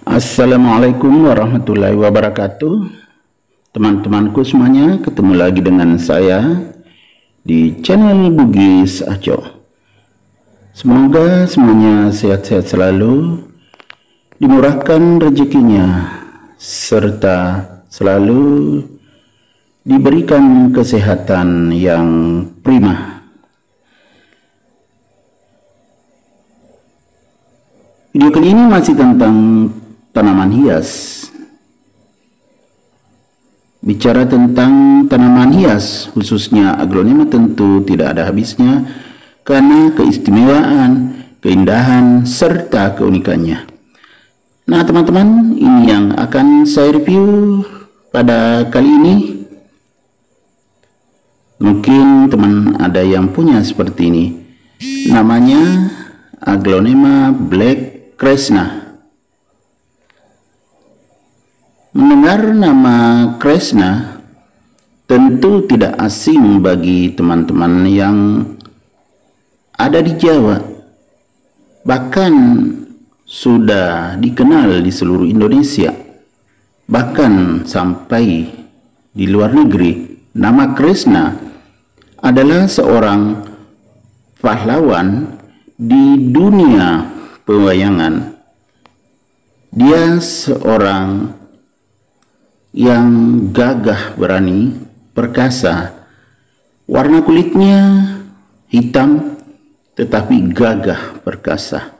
Assalamualaikum warahmatullahi wabarakatuh. Teman-temanku semuanya, ketemu lagi dengan saya di channel Bugis Aco. Semoga semuanya sehat-sehat selalu, dimurahkan rezekinya, serta selalu diberikan kesehatan yang prima. Video kali ini masih tentang tanaman hias. Bicara tentang tanaman hias, khususnya aglonema, tentu tidak ada habisnya karena keistimewaan, keindahan, serta keunikannya. Nah teman-teman, ini yang akan saya review pada kali ini. Mungkin teman ada yang punya seperti ini. Namanya aglonema Black Krishna. Mendengar nama Krishna tentu tidak asing bagi teman-teman yang ada di Jawa. Bahkan sudah dikenal di seluruh Indonesia. Bahkan sampai di luar negeri. Nama Krishna adalah seorang pahlawan di dunia pewayangan. Dia seorang yang gagah, berani, perkasa. Warna kulitnya hitam tetapi gagah, perkasa.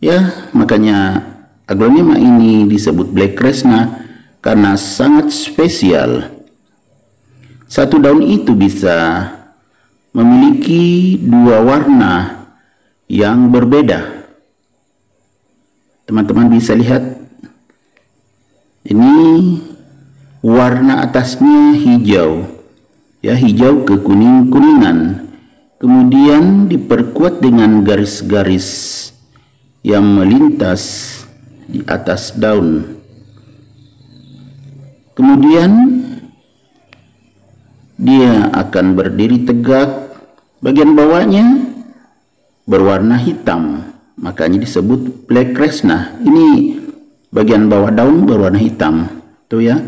Ya, makanya aglonema ini disebut Black Krishna karena sangat spesial. Satu daun itu bisa memiliki dua warna yang berbeda. Teman-teman bisa lihat, ini warna atasnya hijau, ya, hijau ke kuning-kuningan, kemudian diperkuat dengan garis-garis yang melintas di atas daun. Kemudian dia akan berdiri tegak, bagian bawahnya berwarna hitam. Makanya disebut Black Krishna. Ini bagian bawah daun berwarna hitam. Tuh ya.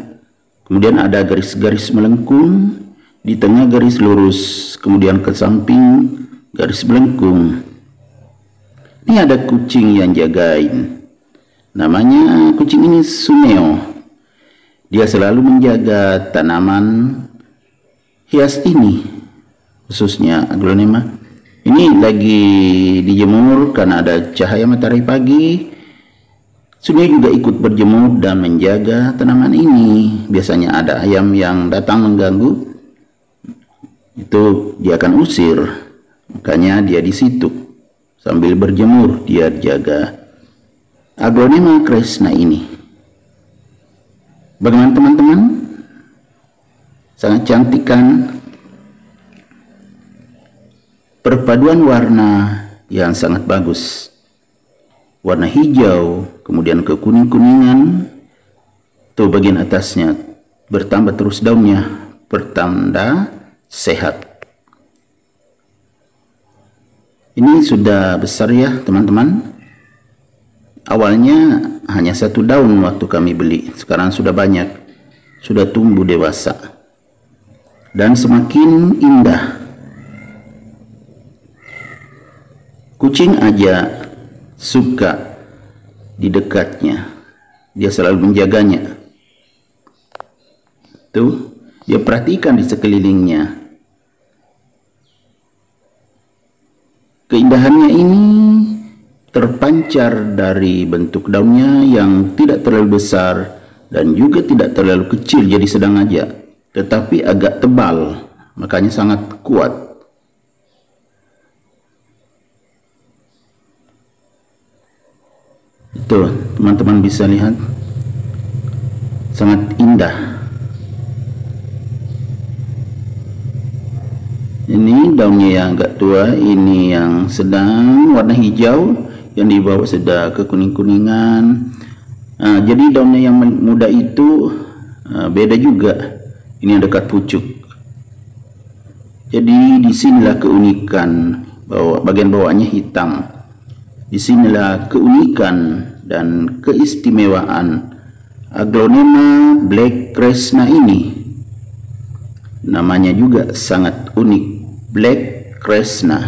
Kemudian ada garis-garis melengkung. Di tengah garis lurus. Kemudian ke samping garis melengkung. Ini ada kucing yang jagain. Namanya kucing ini Suneo. Dia selalu menjaga tanaman hias ini. Khususnya aglonema. Ini lagi dijemur karena ada cahaya matahari pagi. Sungai juga ikut berjemur dan menjaga tanaman ini. Biasanya ada ayam yang datang mengganggu, itu dia akan usir. Makanya dia di situ sambil berjemur, dia jaga aglonema Krishna ini. Bagaimana teman-teman? Sangat cantik kan? Perpaduan warna yang sangat bagus. Warna hijau, kemudian ke kuning-kuningan. Tuh bagian atasnya bertambah terus daunnya, pertanda sehat. Ini sudah besar ya teman-teman. Awalnya hanya satu daun waktu kami beli. Sekarang sudah banyak. Sudah tumbuh dewasa. Dan semakin indah. Kucing aja suka di dekatnya. Dia selalu menjaganya. Tuh, dia perhatikan di sekelilingnya. Keindahannya ini terpancar dari bentuk daunnya yang tidak terlalu besar dan juga tidak terlalu kecil, jadi sedang aja, tetapi agak tebal, makanya sangat kuat. Tuh, teman-teman bisa lihat, sangat indah. Ini daunnya yang agak tua, ini yang sedang warna hijau, yang di bawah sudah ke kuning-kuningan. Jadi daunnya yang muda itu beda juga. Ini yang dekat pucuk. Jadi disinilah keunikan, bahwa bagian bawahnya hitam. Disinilah keunikan Dan keistimewaan aglonema Black Krishna ini, namanya juga sangat unik, Black Krishna,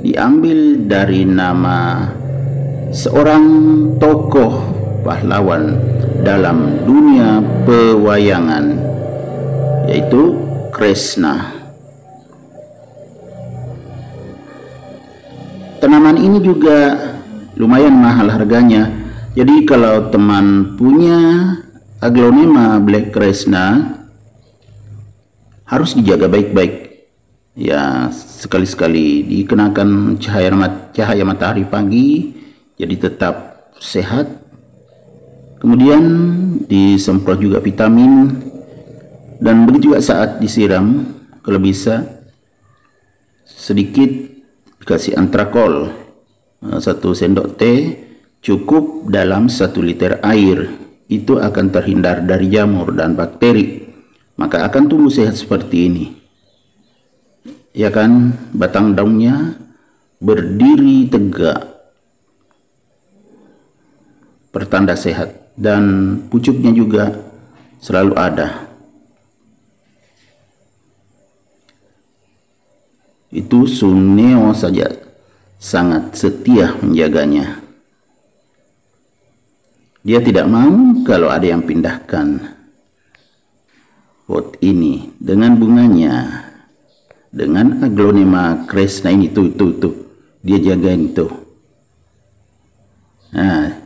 diambil dari nama seorang tokoh pahlawan dalam dunia pewayangan, yaitu Krishna. Tanaman ini juga lumayan mahal harganya. Jadi kalau teman punya aglonema Black Krishna, harus dijaga baik-baik. Ya, sekali-sekali dikenakan cahaya matahari pagi, jadi tetap sehat. Kemudian disemprot juga vitamin, dan begitu juga saat disiram, kalau bisa sedikit dikasih antrakol, 1 sendok teh cukup dalam 1 liter air. Itu akan terhindar dari jamur dan bakteri, maka akan tumbuh sehat seperti ini. Ya kan, batang daunnya berdiri tegak, pertanda sehat, dan pucuknya juga selalu ada. Itu Suneo saja sangat setia menjaganya. Dia tidak mau kalau ada yang pindahkan pot ini dengan bunganya, dengan aglonema Krishna ini, tuh dia jagain tuh. Nah,